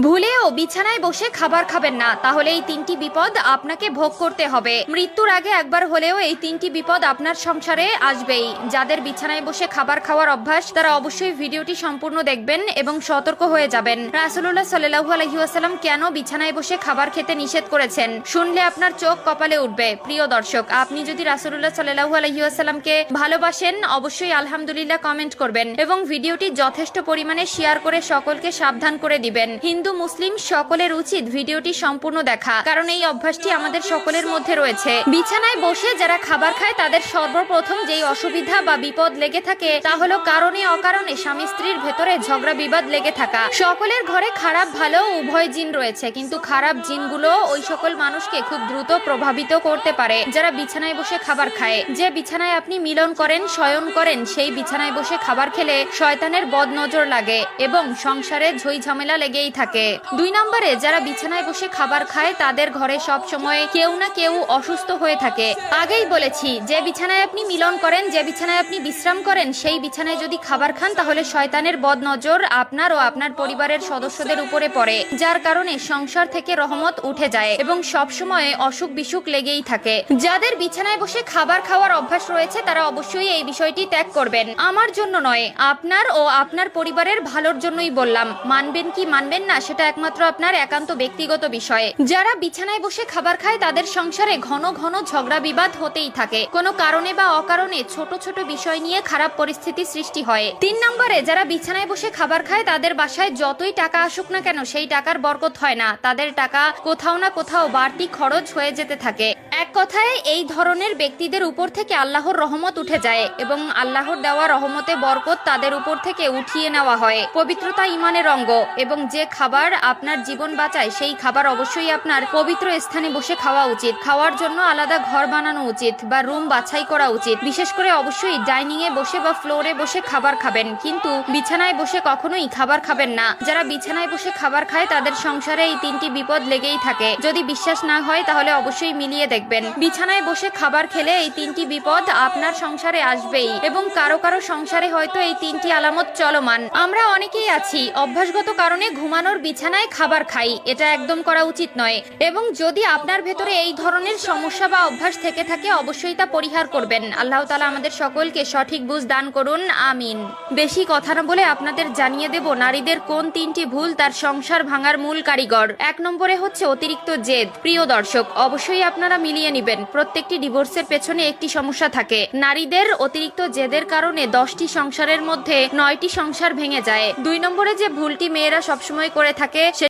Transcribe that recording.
ভুলেও বিছানায় বসে খাবার খাবেন না, তাহলে এই তিনটি বিপদ আপনাকে ভোগ করতে হবে। মৃত্যুর আগে একবার হলেও এই তিনটি বিপদ আপনার সংসারে আসবেই। যাদের বিছানায় বসে খাবার খাওয়ার অভ্যাস তারা অবশ্যই ভিডিওটি সম্পূর্ণ দেখবেন এবং সতর্ক হয়ে যাবেন। রাসূলুল্লাহ সাল্লাল্লাহু আলাইহি ওয়াসাল্লাম কেন বিছানায় বসে খাবার খেতে নিষেধ করেছেন, শুনলে আপনার চোখ কপালে উঠবে। প্রিয় দর্শক, আপনি যদি রাসূলুল্লাহ সাল্লাল্লাহু আলাইহি ওয়াসাল্লামকে ভালোবাসেন অবশ্যই আলহামদুলিল্লাহ কমেন্ট করবেন এবং ভিডিওটি যথেষ্ট পরিমাণে শেয়ার করে সকলকে সাবধান করে দিবেন। হিন্দু মুসলিম সকলের উচিত ভিডিওটি সম্পূর্ণ দেখা, কারণ এই অভ্যাসটি আমাদের সকলের মধ্যে রয়েছে। বিছানায় বসে যারা খাবার খায় তাদের সর্বপ্রথম যেই অসুবিধা বা বিপদ লেগে থাকে তা হলো কারণে অকারণে স্বামী স্ত্রীর ভেতরে ঝগড়া বিবাদ লেগে থাকা। সকলের ঘরে খারাপ ভালো উভয় জিন রয়েছে, কিন্তু খারাপ জিনগুলো ওই সকল মানুষকে খুব দ্রুত প্রভাবিত করতে পারে যারা বিছানায় বসে খাবার খায়। যে বিছানায় আপনি মিলন করেন, শয়ন করেন, সেই বিছানায় বসে খাবার খেলে শয়তানের বদনজর লাগে এবং সংসারে ঝই ঝামেলা লেগেই থাকে। 2 নম্বরে, যারা বিছানায় বসে খাবার খায় তাদের ঘরে সব সময় কেউ না কেউ অসুস্থ হয়ে থাকে। আগেই বলেছি, যে বিছানায় আপনি মিলন করেন, যে বিছানায় আপনি বিশ্রাম করেন, সেই বিছানায় যদি খাবার খান তাহলে শয়তানের বদনজর আপনার ও আপনার পরিবারের সদস্যদের উপরে পড়ে, যার কারণে সংসার থেকে রহমত উঠে যায় এবং সব সময় অসুখ বিসুখ লেগেই থাকে। যাদের বিছানায় বসে খাবার খাওয়ার অভ্যাস রয়েছে তারা অবশ্যই এই বিষয়টি ত্যাগ করবেন। আমার জন্য নয়, আপনার ও আপনার পরিবারের ভালোর জন্যই বললাম। মানবেন কি মানবেন না সেটা একমাত্র আপনার একান্ত ব্যক্তিগত বিষয়। যারা বিছানায় বসে খাবার খায় তাদের সংসারে ঘন ঘন ঝগড়া বিবাদ হতেই থাকে। কোনো কারণে বা অকারণে ছোট ছোট বিষয় নিয়ে খারাপ পরিস্থিতি সৃষ্টি হয়। 3 নম্বরে, যারা বিছানায় বসে খাবার খায় তাদের বাসায় যতই টাকা আসুক না কেন সেই টাকার বরকত হয় না। তাদের টাকা কোথাও না কোথাও বাড়তি খরচ হয়ে যেতে থাকে। এক কথায় এই ধরনের ব্যক্তিদের উপর থেকে আল্লাহর রহমত উঠে যায় এবং আল্লাহর দেওয়া রহমতে বরকত তাদের উপর থেকে উঠিয়ে নেওয়া হয়। পবিত্রতা ইমানের অঙ্গ এবং যে খাবার আপনার জীবন বাঁচায় সেই খাবার অবশ্যই আপনার পবিত্র স্থানে বসে খাওয়া উচিত। খাওয়ার জন্য আলাদা ঘর বানানো উচিত বা রুম বাছাই করা উচিত। বিশেষ করে অবশ্যই ডাইনিং এ বসে বা ফ্লোরে বসে খাবার খাবেন, কিন্তু বিছানায় বসে কখনোই খাবার খাবেন না। যারা বিছানায় বসে খাবার খায় তাদের সংসারে এই তিনটি বিপদ লেগেই থাকে। যদি বিশ্বাস না হয় তাহলে অবশ্যই মিলিয়ে দেখবেন। বিছানায় বসে খাবার খেলে এই তিনটি বিপদ আপনার সংসারে আসবেই এবং কারো কারো সংসারে হয়তো এই তিনটি আলামত চলমান। আমরা অনেকেই আছি অভ্যাসগত কারণে ঘুমানোর বিছানায় খাবার খাই, এটা একদম করা উচিত নয় এবং যদি আপনার ভেতরে এই ধরনের সমস্যা বা অভ্যাস থেকে থাকে অবশ্যই তা পরিহার করবেন। আল্লাহ তাআলা আমাদের সকলকে সঠিক বুঝ দান করুন, আমিন। বেশি কথা না বলে আপনাদের জানিয়ে দেব নারীদের কোন 3টি ভুল তার সংসার ভাঙার মূল কারিগর। 1 নম্বরে হচ্ছে অতিরিক্ত জেদ। প্রিয় দর্শক, অবশ্যই আপনারা মিলিয়ে নেবেন, প্রত্যেকটি ডিভোর্সের পেছনে একটি সমস্যা থাকে। নারীদের অতিরিক্ত জেদের কারণে 10টি সংসারের মধ্যে 9টি সংসার ভেঙে যায়। 2 নম্বরে যে ভুলটি মেয়েরা সবসময় করে থাকে